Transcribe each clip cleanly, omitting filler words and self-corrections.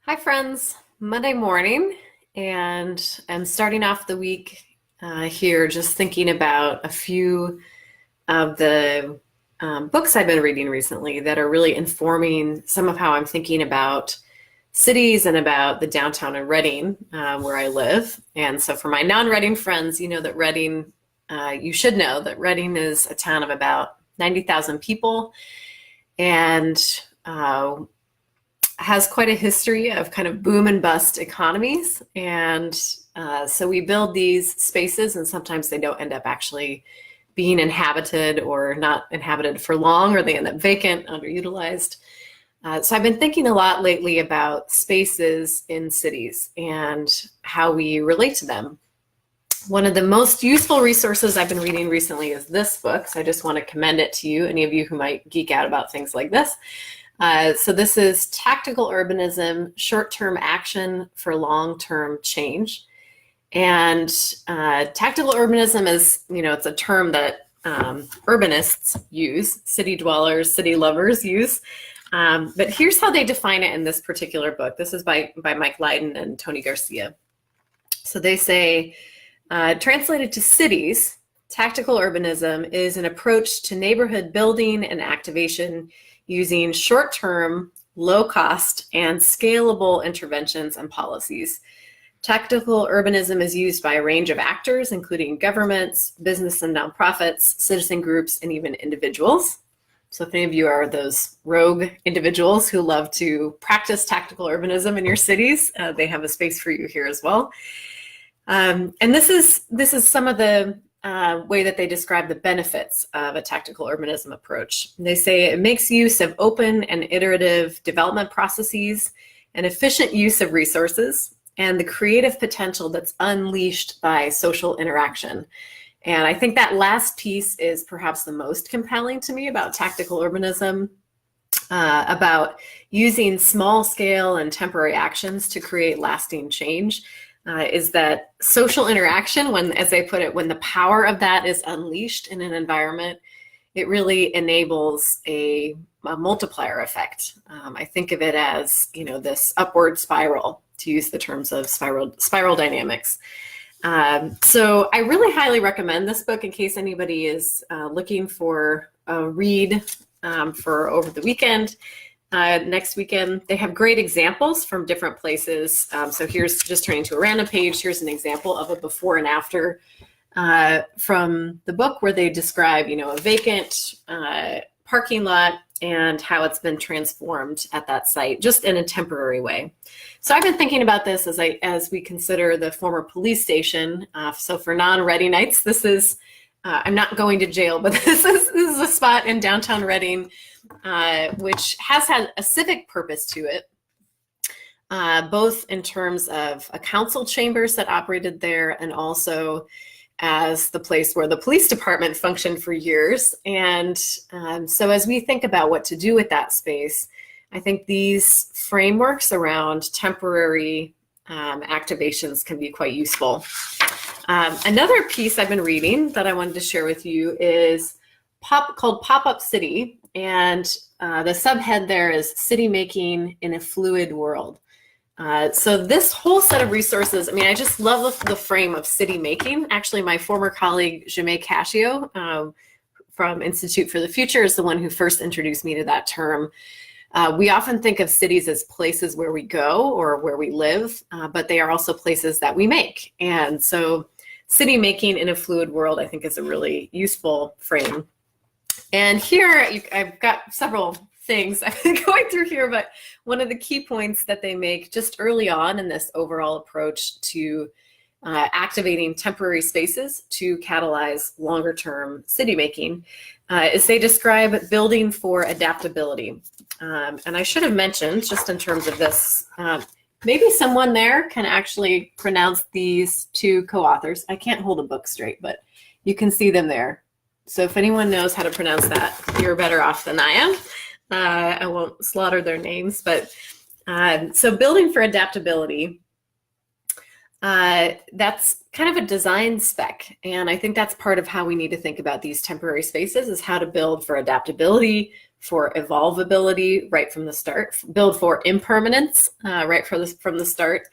Hi, friends. Monday morning, and I'm starting off the week here just thinking about a few of the books I've been reading recently that are really informing some of how I'm thinking about cities and about the downtown in Reading, where I live. And so, for my non-Reading friends, you should know that Reading is a town of about 90,000 people, and has quite a history of kind of boom and bust economies. And so we build these spaces, and sometimes they don't end up actually being inhabited or not inhabited for long, or they end up vacant, underutilized. So I've been thinking a lot lately about spaces in cities and how we relate to them. One of the most useful resources I've been reading recently is this book. So I just want to commend it to you, any of you who might geek out about things like this. So this is Tactical Urbanism, Short-Term Action for Long-Term Change. And tactical urbanism is, it's a term that urbanists use, city dwellers, city lovers use. But here's how they define it in this particular book. This is by Mike Lydon and Tony Garcia. So they say, translated to cities, tactical urbanism is an approach to neighborhood building and activation using short-term, low-cost, and scalable interventions and policies. Tactical urbanism is used by a range of actors, including governments, business and nonprofits, citizen groups, and even individuals. So if any of you are those rogue individuals who love to practice tactical urbanism in your cities, they have a space for you here as well. And this is some of the way that they describe the benefits of a tactical urbanism approach. They say it makes use of open and iterative development processes, an efficient use of resources, and the creative potential that's unleashed by social interaction. And I think that last piece is perhaps the most compelling to me about tactical urbanism, about using small scale and temporary actions to create lasting change. Is that social interaction, when, as they put it, when the power of that is unleashed in an environment, it really enables a multiplier effect. I think of it as, this upward spiral, to use the terms of spiral dynamics. So I really highly recommend this book in case anybody is looking for a read for over the weekend. Next weekend, they have great examples from different places. So here's, just turning to a random page, here's an example of a before and after from the book, where they describe, a vacant parking lot and how it's been transformed at that site, just in a temporary way. So I've been thinking about this as we consider the former police station. So for non-Readingites, this is, I'm not going to jail, but this is a spot in downtown Reading, which has had a civic purpose to it, both in terms of a council chambers that operated there, and also as the place where the police department functioned for years. And so as we think about what to do with that space, I think these frameworks around temporary activations can be quite useful. Another piece I've been reading that I wanted to share with you is called Pop-Up City, and the subhead there is City Making in a Fluid World. So this whole set of resources, I just love the frame of city making. Actually, my former colleague, Jemay Cascio, from Institute for the Future, is the one who first introduced me to that term. We often think of cities as places where we go or where we live, but they are also places that we make. And so city making in a fluid world, I think, is a really useful frame. And here, I've got several things I've been going through here, but one of the key points that they make just early on in this overall approach to activating temporary spaces to catalyze longer-term city making is they describe building for adaptability. And I should have mentioned, just in terms of this, maybe someone there can actually pronounce these two co-authors. I can't hold a book straight, but you can see them there. So if anyone knows how to pronounce that, you're better off than I am. I won't slaughter their names, but so building for adaptability, that's kind of a design spec. And I think that's part of how we need to think about these temporary spaces, is how to build for adaptability, for evolvability right from the start, build for impermanence right from the start.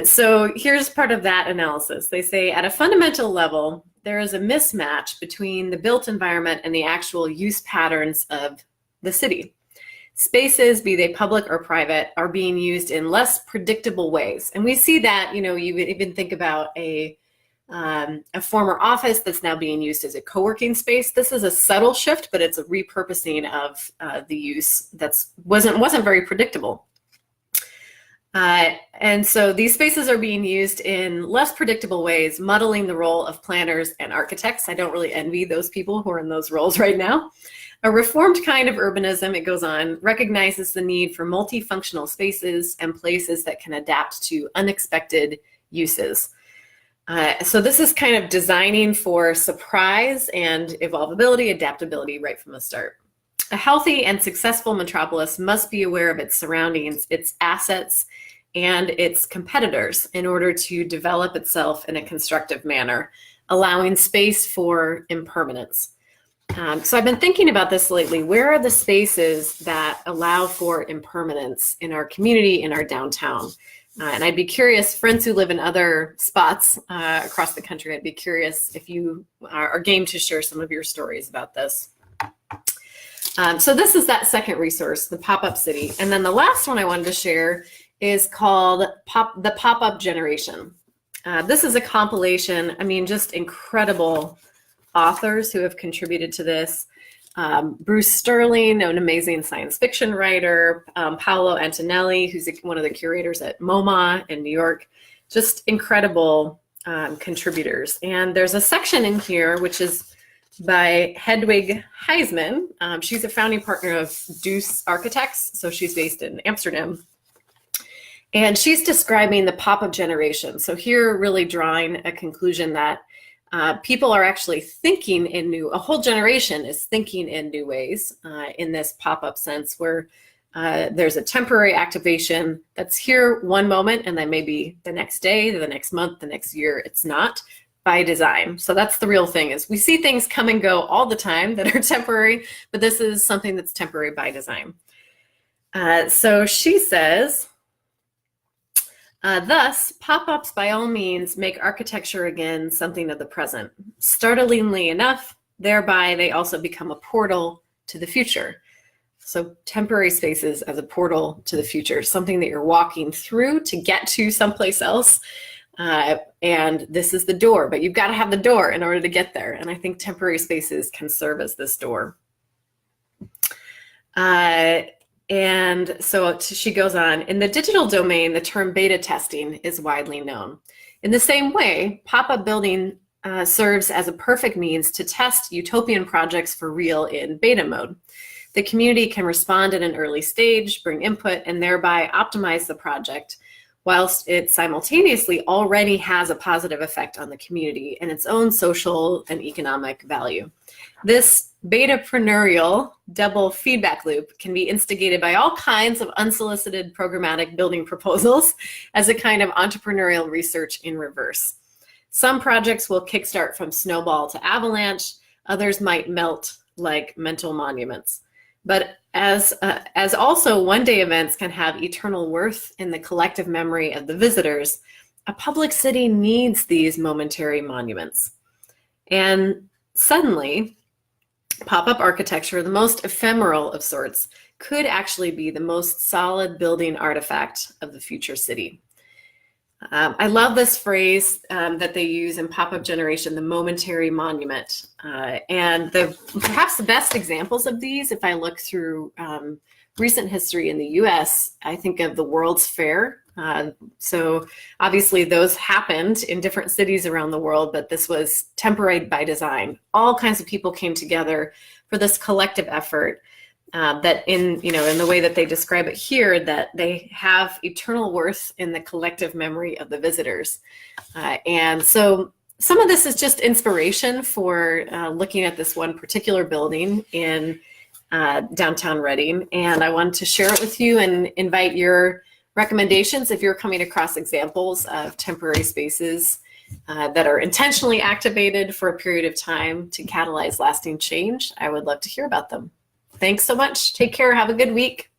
So here's part of that analysis. They say at a fundamental level, there is a mismatch between the built environment and the actual use patterns of the city. Spaces, be they public or private, are being used in less predictable ways. And we see that, you even think about a former office that's now being used as a co-working space. This is a subtle shift, but it's a repurposing of the use that wasn't very predictable. And so these spaces are being used in less predictable ways, muddling the role of planners and architects. I don't really envy those people who are in those roles right now. A reformed kind of urbanism, it goes on, recognizes the need for multifunctional spaces and places that can adapt to unexpected uses. So this is kind of designing for surprise and evolvability, adaptability right from the start. A healthy and successful metropolis must be aware of its surroundings, its assets, and its competitors in order to develop itself in a constructive manner, allowing space for impermanence. So I've been thinking about this lately. Where are the spaces that allow for impermanence in our community, in our downtown? And I'd be curious, friends who live in other spots across the country, I'd be curious if you are game to share some of your stories about this. So this is that second resource, the pop-up city. And then the last one I wanted to share is called the Pop-Up Generation. This is a compilation, just incredible authors who have contributed to this. Bruce Sterling, an amazing science fiction writer, Paolo Antonelli, who's one of the curators at MoMA in New York, just incredible contributors. And there's a section in here which is by Hedwig Heisman. She's a founding partner of Deuce Architects, so she's based in Amsterdam. And she's describing the pop-up generation. So here really drawing a conclusion that people are actually thinking a whole generation is thinking in new ways in this pop-up sense where there's a temporary activation that's here one moment and then maybe the next day, the next month, the next year, it's not by design. So that's the real thing is we see things come and go all the time that are temporary, but this is something that's temporary by design. So she says, thus, pop-ups by all means make architecture again something of the present. Startlingly enough, thereby they also become a portal to the future. So temporary spaces as a portal to the future, something that you're walking through to get to someplace else. And this is the door, but you've got to have the door in order to get there. And I think temporary spaces can serve as this door. And so she goes on, in the digital domain, the term beta testing is widely known. In the same way, pop-up building serves as a perfect means to test utopian projects for real in beta mode. The community can respond at an early stage, bring input, and thereby optimize the project, whilst it simultaneously already has a positive effect on the community and its own social and economic value. This betapreneurial double feedback loop can be instigated by all kinds of unsolicited programmatic building proposals as a kind of entrepreneurial research in reverse. Some projects will kickstart from snowball to avalanche, others might melt like mental monuments. But as also one-day events can have eternal worth in the collective memory of the visitors, a public city needs these momentary monuments. And suddenly, pop-up architecture, the most ephemeral of sorts, could actually be the most solid building artifact of the future city. I love this phrase that they use in pop-up generation, the momentary monument. And perhaps the best examples of these, if I look through recent history in the US, I think of the World's Fair. So obviously those happened in different cities around the world, but this was temporary by design. All kinds of people came together for this collective effort that in the way that they describe it here, that they have eternal worth in the collective memory of the visitors. And so some of this is just inspiration for looking at this one particular building in downtown Reading. And I wanted to share it with you and invite your recommendations if you're coming across examples of temporary spaces that are intentionally activated for a period of time to catalyze lasting change. I would love to hear about them. Thanks so much. Take care. Have a good week.